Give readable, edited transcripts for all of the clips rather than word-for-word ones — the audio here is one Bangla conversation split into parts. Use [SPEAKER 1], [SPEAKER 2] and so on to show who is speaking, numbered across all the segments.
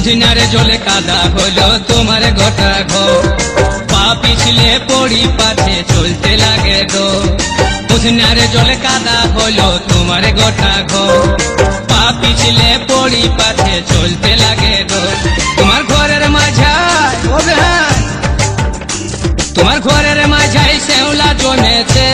[SPEAKER 1] মুদিনার জলে কাদা হলো তোমার গোটা ঘর, পা পিছলে পড়ি পাছে চলতে লাগে গো। মুদিনার জলে কাদা হলো তোমার গোটা ঘর, পা পিছলে পড়ি পাছে চলতে লাগে গো। তোমার ঘরের মাঝায় তোমার ঘরের মাঝায় শ্যাওলা জমেছে,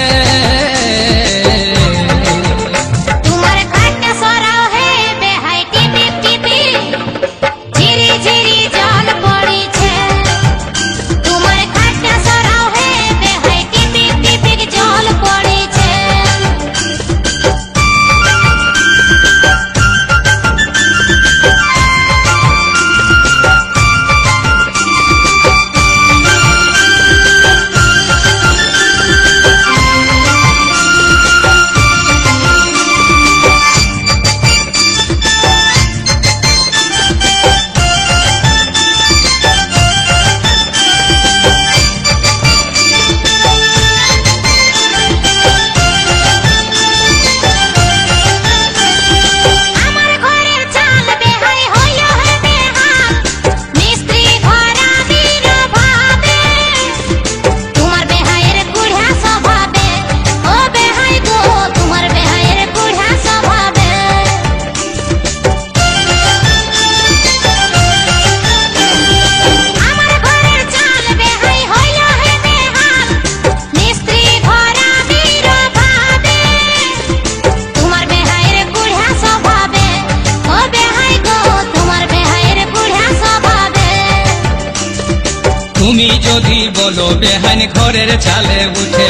[SPEAKER 1] তুমি যদি বলো বেহান ঘরের চালে উঠে,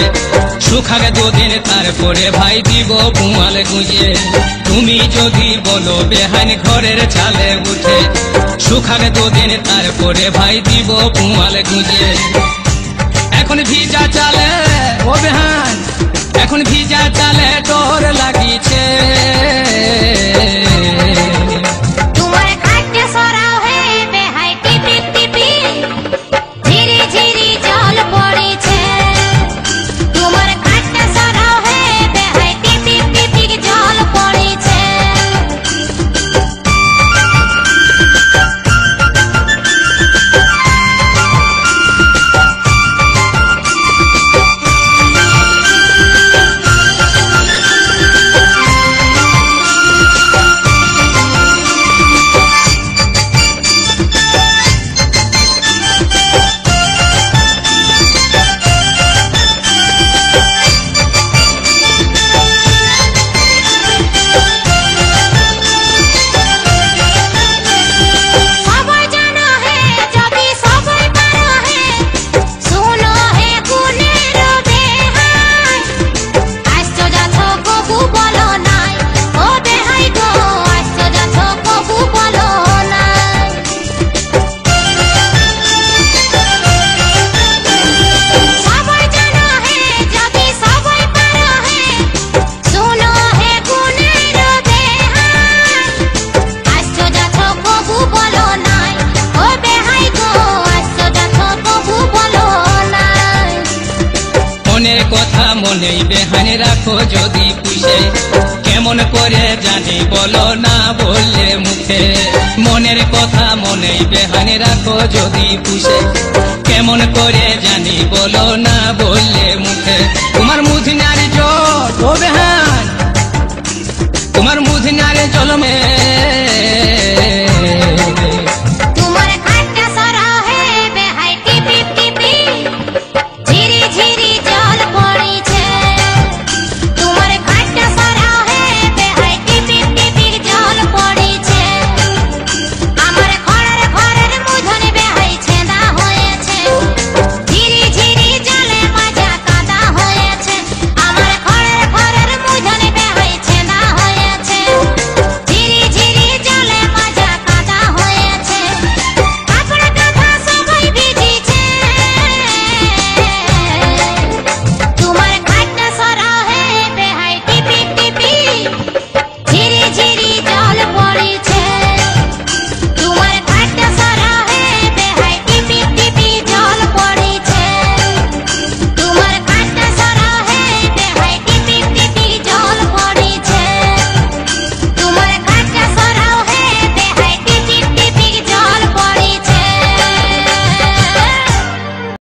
[SPEAKER 1] শুকাবে দুদিন তারপরে ভাই দিব পুয়াল গুঁজে। তুমি যদি বলো বেহান ঘরের চালে উঠে, শুকাবে দুদিন তারপরে ভাই দিব পুয়াল গুঁজে। এখন ভিজা চালে ও বেহান, এখন ভিজা চালে ডর লাগিছে, কথা মনেই বেহান রাখো যদি পুষে, কেমন করে জানি বলো না বললে মুখে। মনের কথা মনেই বেহান রাখো যদি পুষে, কেমন করে জানি বলো না বললে মুখে। তোমার মুদিনার জল ও বেহান